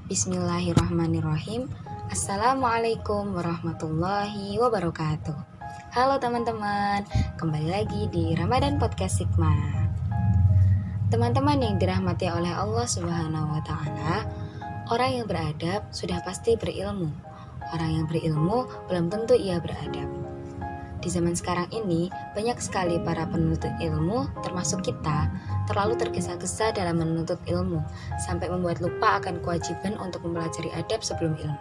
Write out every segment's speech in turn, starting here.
Bismillahirrahmanirrahim. Assalamualaikum warahmatullahi wabarakatuh. Halo teman-teman, kembali lagi di Ramadan Podcast Sigma. Teman-teman yang dirahmati oleh Allah Subhanahu wa Ta'ala, orang yang beradab sudah pasti berilmu. Orang yang berilmu belum tentu ia beradab. Di zaman sekarang ini, banyak sekali para penuntut ilmu, termasuk kita, terlalu tergesa-gesa dalam menuntut ilmu, sampai membuat lupa akan kewajiban untuk mempelajari adab sebelum ilmu.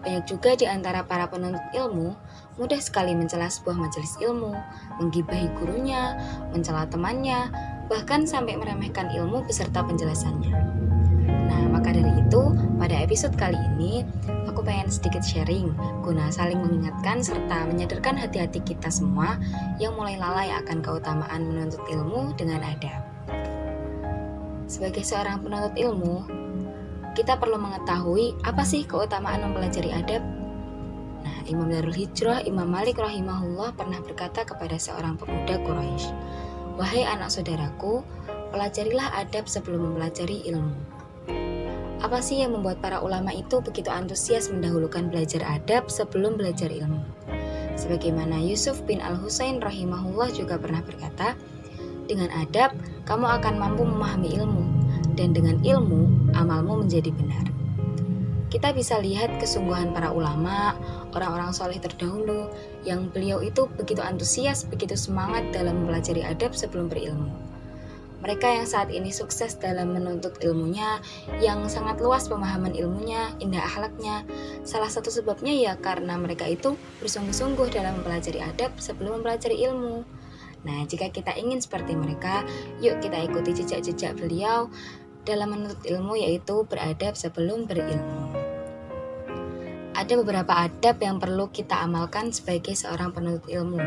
Banyak juga di antara para penuntut ilmu, mudah sekali mencela sebuah majelis ilmu, menggibahi gurunya, mencela temannya, bahkan sampai meremehkan ilmu beserta penjelasannya. Nah, maka dari itu, pada episode kali ini, aku pengen sedikit sharing, guna saling mengingatkan serta menyadarkan hati-hati kita semua yang mulai lalai akan keutamaan menuntut ilmu dengan adab. Sebagai seorang penuntut ilmu, kita perlu mengetahui apa sih keutamaan mempelajari adab. Nah, Imam Darul Hijrah, Imam Malik rahimahullah pernah berkata kepada seorang pemuda Quraisy, "Wahai anak saudaraku, pelajarilah adab sebelum mempelajari ilmu." Apa sih yang membuat para ulama itu begitu antusias mendahulukan belajar adab sebelum belajar ilmu? Sebagaimana Yusuf bin Al-Husain rahimahullah juga pernah berkata, dengan adab, kamu akan mampu memahami ilmu, dan dengan ilmu, amalmu menjadi benar. Kita bisa lihat kesungguhan para ulama, orang-orang soleh terdahulu, yang beliau itu begitu antusias, begitu semangat dalam mempelajari adab sebelum berilmu. Mereka yang saat ini sukses dalam menuntut ilmunya, yang sangat luas pemahaman ilmunya, indah akhlaknya, salah satu sebabnya ya karena mereka itu bersungguh-sungguh dalam mempelajari adab sebelum mempelajari ilmu. Nah, jika kita ingin seperti mereka, yuk kita ikuti jejak-jejak beliau dalam menuntut ilmu, yaitu beradab sebelum berilmu. Ada beberapa adab yang perlu kita amalkan sebagai seorang penuntut ilmu.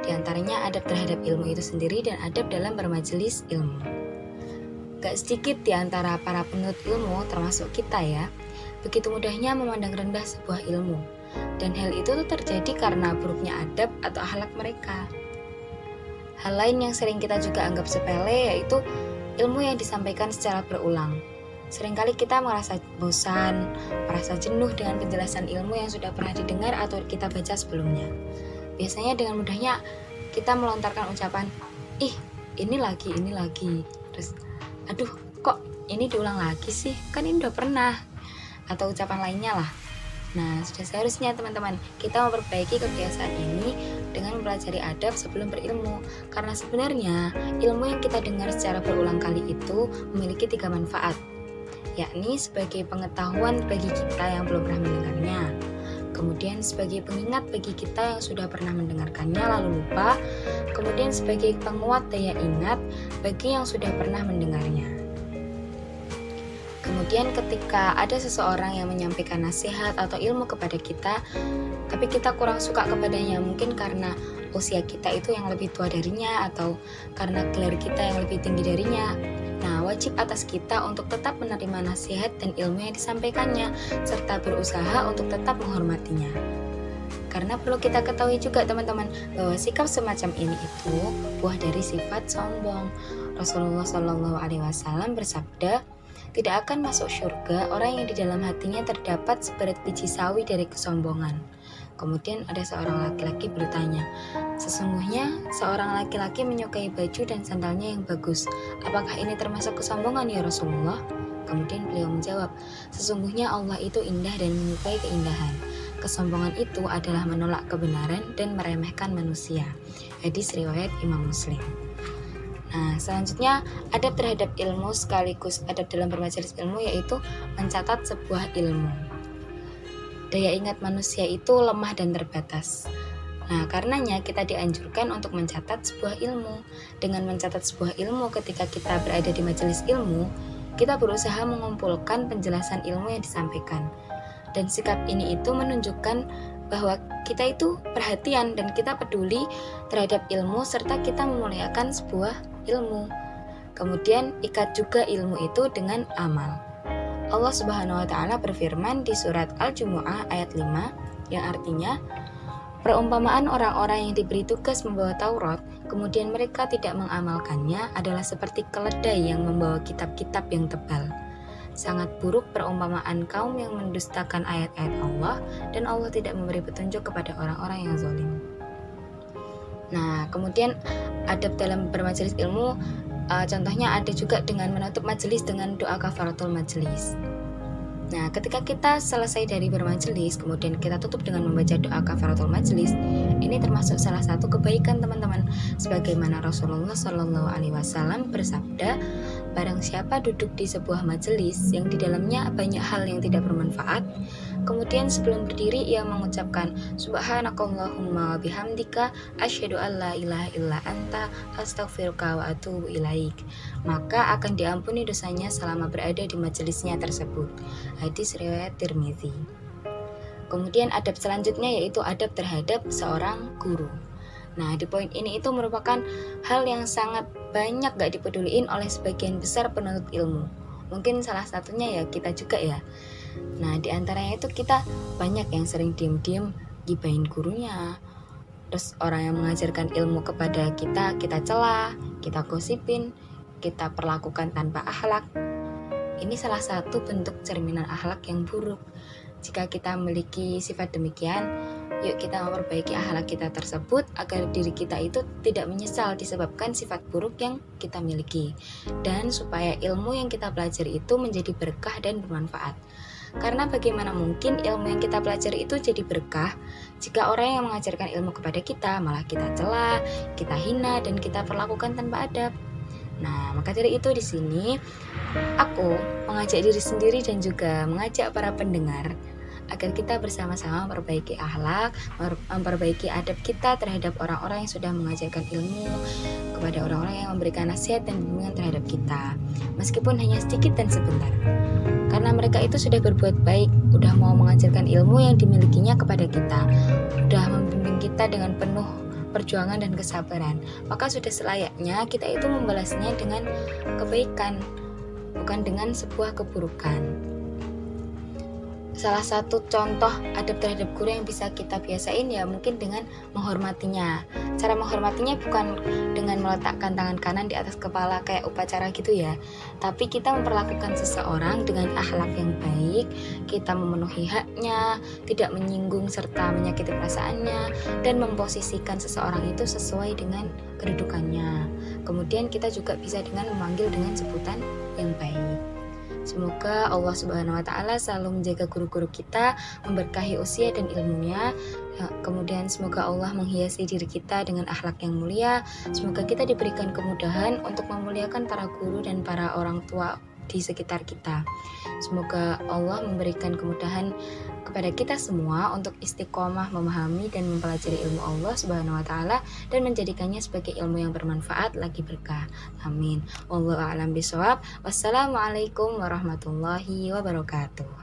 Di antaranya adab terhadap ilmu itu sendiri dan adab dalam bermajelis ilmu. Gak sedikit di antara para penuntut ilmu, termasuk kita ya, begitu mudahnya memandang rendah sebuah ilmu. Dan hal itu tuh terjadi karena buruknya adab atau akhlak mereka. Hal lain yang sering kita juga anggap sepele yaitu ilmu yang disampaikan secara berulang. Seringkali kita merasa bosan, merasa jenuh dengan penjelasan ilmu yang sudah pernah didengar atau kita baca sebelumnya. Biasanya dengan mudahnya kita melontarkan ucapan, ini lagi. Terus, aduh kok ini diulang lagi sih, kan ini udah pernah. Atau ucapan lainnya lah. Nah, sudah seharusnya teman-teman kita memperbaiki kebiasaan ini dengan mempelajari adab sebelum berilmu. Karena sebenarnya ilmu yang kita dengar secara berulang kali itu memiliki 3 manfaat, yakni sebagai pengetahuan bagi kita yang belum pernah mendengarnya, kemudian sebagai pengingat bagi kita yang sudah pernah mendengarkannya lalu lupa, kemudian sebagai penguat daya ingat bagi yang sudah pernah mendengarnya. Kemudian ketika ada seseorang yang menyampaikan nasihat atau ilmu kepada kita, tapi kita kurang suka kepadanya, mungkin karena usia kita itu yang lebih tua darinya atau karena gelar kita yang lebih tinggi darinya. Nah, wajib atas kita untuk tetap menerima nasihat dan ilmu yang disampaikannya, serta berusaha untuk tetap menghormatinya. Karena perlu kita ketahui juga teman-teman, bahwa sikap semacam ini itu buah dari sifat sombong. Rasulullah SAW bersabda, tidak akan masuk surga orang yang di dalam hatinya terdapat seberat biji sawi dari kesombongan. Kemudian ada seorang laki-laki bertanya, sesungguhnya seorang laki-laki menyukai baju dan sandalnya yang bagus. Apakah ini termasuk kesombongan ya Rasulullah? Kemudian beliau menjawab, sesungguhnya Allah itu indah dan menyukai keindahan. Kesombongan itu adalah menolak kebenaran dan meremehkan manusia. Hadis riwayat Imam Muslim. Nah, selanjutnya adab terhadap ilmu sekaligus adab dalam bermajelis ilmu yaitu mencatat sebuah ilmu. Daya ingat manusia itu lemah dan terbatas. Nah, karenanya kita dianjurkan untuk mencatat sebuah ilmu. Dengan mencatat sebuah ilmu ketika kita berada di majelis ilmu, kita berusaha mengumpulkan penjelasan ilmu yang disampaikan. Dan sikap ini itu menunjukkan bahwa kita itu perhatian dan kita peduli terhadap ilmu serta kita memuliakan sebuah ilmu. Kemudian ikat juga ilmu itu dengan amal. Allah Subhanahu wa Ta'ala berfirman di surat Al-Jumu'ah ayat 5 yang artinya, perumpamaan orang-orang yang diberi tugas membawa Taurat kemudian mereka tidak mengamalkannya adalah seperti keledai yang membawa kitab-kitab yang tebal. sangat buruk perumpamaan kaum yang mendustakan ayat-ayat Allah, dan Allah tidak memberi petunjuk kepada orang-orang yang zalim. Nah, kemudian adab dalam bermajelis ilmu, contohnya ada juga dengan menutup majelis dengan doa kafaratul majelis. Nah, ketika kita selesai dari bermajelis, kemudian kita tutup dengan membaca doa kafaratul majelis, ini termasuk salah satu kebaikan teman-teman. Sebagaimana Rasulullah Shallallahu Alaihi Wasallam bersabda, barang siapa duduk di sebuah majelis yang di dalamnya banyak hal yang tidak bermanfaat, kemudian sebelum berdiri ia mengucapkan Subhanakallahumma wa bihamdika asyhadu an la ilaha illa anta astaghfiruka wa atubu ilaik, maka akan diampuni dosanya selama berada di majelisnya tersebut. Hadis riwayat Tirmizi. Kemudian adab selanjutnya yaitu adab terhadap seorang guru. Nah, di poin ini itu merupakan hal yang sangat banyak gak dipeduliin oleh sebagian besar penuntut ilmu. Mungkin salah satunya ya kita juga ya. Nah, di antaranya itu kita banyak yang sering diem-diem gibahin gurunya. Terus orang yang mengajarkan ilmu kepada kita cela, kita gosipin, kita perlakukan tanpa akhlak. Ini salah satu bentuk cerminan akhlak yang buruk. Jika kita memiliki sifat demikian, yuk kita memperbaiki akhlak kita tersebut agar diri kita itu tidak menyesal disebabkan sifat buruk yang kita miliki, dan supaya ilmu yang kita pelajari itu menjadi berkah dan bermanfaat. Karena bagaimana mungkin ilmu yang kita pelajari itu jadi berkah jika orang yang mengajarkan ilmu kepada kita malah kita cela, kita hina, dan kita perlakukan tanpa adab. Nah, maka dari itu di sini aku mengajak diri sendiri dan juga mengajak para pendengar agar kita bersama-sama memperbaiki akhlak, memperbaiki adab kita terhadap orang-orang yang sudah mengajarkan ilmu, kepada orang-orang yang memberikan nasihat dan bimbingan terhadap kita, meskipun hanya sedikit dan sebentar. Karena mereka itu sudah berbuat baik, udah mau mengajarkan ilmu yang dimilikinya kepada kita, udah membimbing kita dengan penuh perjuangan dan kesabaran, maka sudah selayaknya kita itu membalasnya dengan kebaikan, bukan dengan sebuah keburukan. Salah satu contoh adab terhadap guru yang bisa kita biasain ya mungkin dengan menghormatinya. Cara menghormatinya bukan dengan meletakkan tangan kanan di atas kepala kayak upacara gitu ya, tapi kita memperlakukan seseorang dengan akhlak yang baik, kita memenuhi haknya, tidak menyinggung serta menyakiti perasaannya, dan memposisikan seseorang itu sesuai dengan kedudukannya. Kemudian kita juga bisa dengan memanggil dengan sebutan yang baik. Semoga Allah Subhanahu wa Ta'ala selalu menjaga guru-guru kita, memberkahi usia dan ilmunya. Kemudian semoga Allah menghiasi diri kita dengan akhlak yang mulia. Semoga kita diberikan kemudahan untuk memuliakan para guru dan para orang tua di sekitar kita. Semoga Allah memberikan kemudahan kepada kita semua untuk istiqomah memahami dan mempelajari ilmu Allah Subhanahu wa Ta'ala dan menjadikannya sebagai ilmu yang bermanfaat lagi berkah. Amin. Wallahu a'lam bishawab. Wassalamualaikum warahmatullahi wabarakatuh.